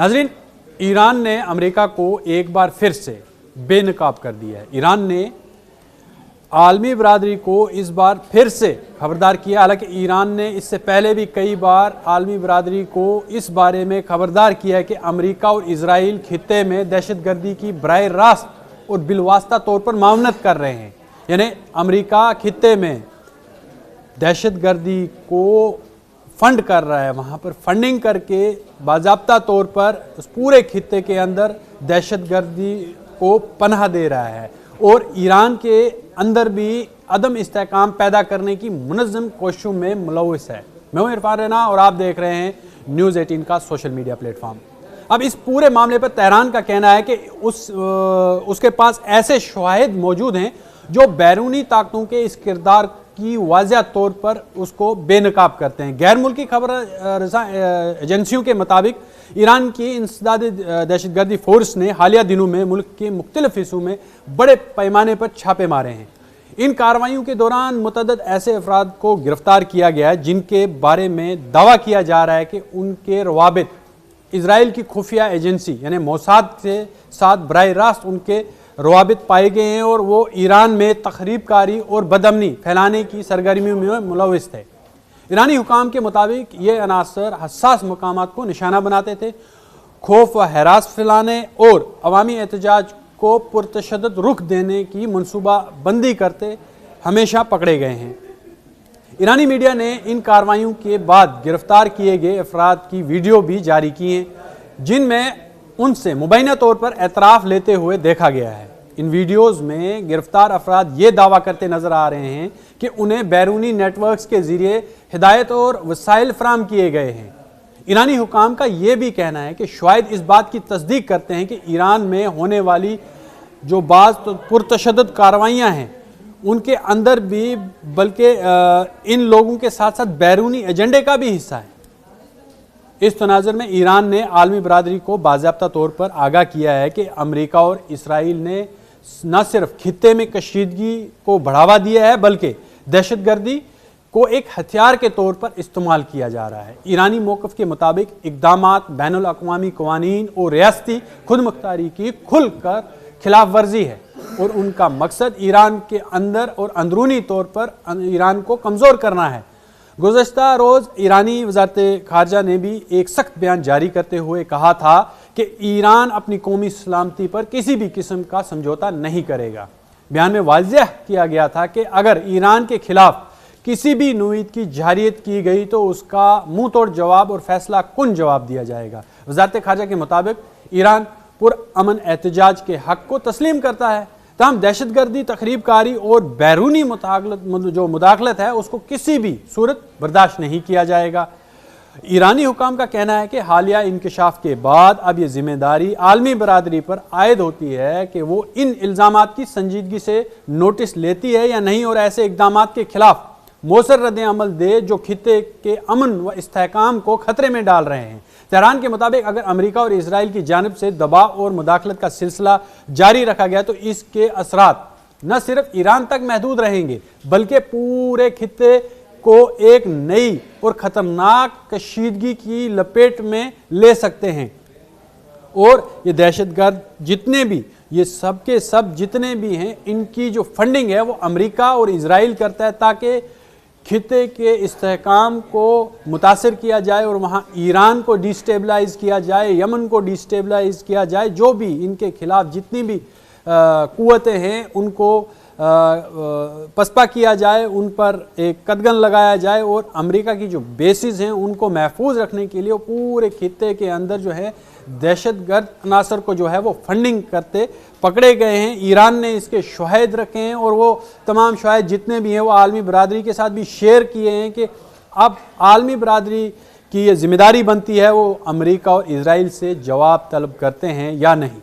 नाज़रीन, ईरान ने अमेरिका को एक बार फिर से बेनकाब कर दिया है। ईरान ने आलमी बरादरी को इस बार फिर से खबरदार किया। हालांकि ईरान ने इससे पहले भी कई बार आलमी बरादरी को इस बारे में खबरदार किया है कि अमेरिका और इजराइल खित्ते में दहशतगर्दी की बराह रास्त और बिलवास्ता तौर पर मावनत कर रहे हैं। यानी अमेरिका खित्ते में दहशतगर्दी को फंड कर रहा है, वहाँ पर फंडिंग करके बाज़ाब्ता तौर पर उस पूरे खित्ते के अंदर दहशतगर्दी को पनाह दे रहा है और ईरान के अंदर भी अदम इस्तेहकाम पैदा करने की मुनज़्ज़म कोशिशों में मुलव्वस है। मैं हूं इरफान रैना और आप देख रहे हैं न्यूज़ 18 का सोशल मीडिया प्लेटफॉर्म। अब इस पूरे मामले पर तेहरान का कहना है कि उसके पास ऐसे शवाहिद मौजूद हैं जो बैरूनी ताकतों के इस किरदार की वाज़िह तौर पर उसको बेनकाब करते हैं। गैर मुल्की खबर एजेंसियों के मुताबिक ईरान की इंसदादी दहशतगर्दी फोर्स ने हालिया दिनों में मुल्क के मुख्तलिफ हिस्सों में बड़े पैमाने पर छापे मारे हैं। इन कार्रवाइयों के दौरान मुतअद्दिद ऐसे अफराद को गिरफ्तार किया गया है जिनके बारे में दावा किया जा रहा है कि उनके रवाबित इजराइल की खुफिया एजेंसी यानी मोसाद के साथ बराह रास्त उनके रवाबित पाए गए हैं और वो ईरान में तखरीबकारी और बदअमनी फैलाने की सरगर्मियों में मुलव्वस थे। ईरानी हुकाम के मुताबिक ये अनासर हसास मकामात को निशाना बनाते थे, खौफ व हरास फैलाने और अवामी एहतजाज को पुरतशद्दुद रुख देने की मनसूबा बंदी करते हमेशा पकड़े गए हैं। ईरानी मीडिया ने इन कार्रवाइयों के बाद गिरफ्तार किए गए अफराद की वीडियो भी जारी की हैं जिनमें उनसे मुबैना तौर पर एतराफ़ लेते हुए देखा गया है। इन वीडियोज़ में गिरफ्तार अफराद ये दावा करते नज़र आ रहे हैं कि उन्हें बैरूनी नेटवर्क्स के ज़रिए हिदायत और वसाइल फराम किए गए हैं। ईरानी हुकाम का ये भी कहना है कि शायद इस बात की तस्दीक करते हैं कि ईरान में होने वाली जो बाज़ पुरतशद्दुद कार्रवाइयाँ हैं उनके अंदर भी बल्कि इन लोगों के साथ साथ बैरूनी एजेंडे का भी हिस्सा है। इस तनाज़ुर में ईरान ने आलमी बरादरी को बाज़ाब्ता तौर पर आगाह किया है कि अमेरिका और इसराइल ने न सिर्फ खित्ते में कशीदगी को बढ़ावा दिया है बल्कि दहशतगर्दी को एक हथियार के तौर पर इस्तेमाल किया जा रहा है। ईरानी मौक़िफ़ के मुताबिक इक़दामात बैनुल अक़वामी क़वानीन और रियासती खुद मुख्तारी की खुल कर खिलाफ वर्जी है और उनका मकसद ईरान के अंदर और अंदरूनी तौर पर ईरान को कमज़ोर करना है। गुज़श्ता रोज़ ईरानी वज़ारत ख़ारजा ने भी एक सख्त बयान जारी करते हुए कहा था कि ईरान अपनी कौमी सलामती पर किसी भी किस्म का समझौता नहीं करेगा। बयान में वाज़ेह किया गया था कि अगर ईरान के खिलाफ किसी भी नोईद की जारियत की गई तो उसका मुँह तोड़ जवाब और फैसला कुन जवाब दिया जाएगा। वज़ारत ख़ारजा के मुताबिक ईरान पुरअमन एहतजाज के हक़ को तस्लीम करता है, तमाम दहशतगर्दी तखरीबकारी और बैरूनी जो मुदाखलत है उसको किसी भी सूरत बर्दाश्त नहीं किया जाएगा। ईरानी हुकाम का कहना है कि हालिया इंकशाफ के बाद अब ये जिम्मेदारी आलमी बरादरी पर आयद होती है कि वो इन इल्ज़ामात की संजीदगी से नोटिस लेती है या नहीं और ऐसे इक़दामात के खिलाफ मौसर रद्द अमल दे जो खित्ते के अमन व इस्तेहकाम को खतरे में डाल रहे हैं। तेहरान के मुताबिक अगर अमेरिका और इजराइल की जानिब से दबाव और मुदाखलत का सिलसिला जारी रखा गया तो इसके असरात न सिर्फ ईरान तक महदूद रहेंगे बल्कि पूरे खित्ते को एक नई और ख़तरनाक कशीदगी की लपेट में ले सकते हैं और ये दहशतगर्द जितने भी ये सब के सब जितने भी हैं इनकी जो फंडिंग है वो अमेरिका और इजराइल करता है ताकि खित्ते के इस्तेहकाम को मुतासिर किया जाए और वहाँ ईरान को डिस्टेबलाइज़ किया जाए, यमन को डिस्टेबलाइज़ किया जाए, जो भी इनके खिलाफ जितनी भी क़ुव्वतें हैं उनको पसपा किया जाए, उन पर एक कदगन लगाया जाए और अमेरिका की जो बेसिस हैं उनको महफूज रखने के लिए पूरे खित्ते के अंदर जो है दहशतगर्द अनासर को जो है वो फंडिंग करते पकड़े गए हैं। ईरान ने इसके शवाहिद रखे हैं और वो तमाम शवाहिद जितने भी हैं वो आलमी बरादरी के साथ भी शेयर किए हैं कि अब आलमी बरादरी की ये जिम्मेदारी बनती है वो अमेरिका और इजराइल से जवाब तलब करते हैं या नहीं।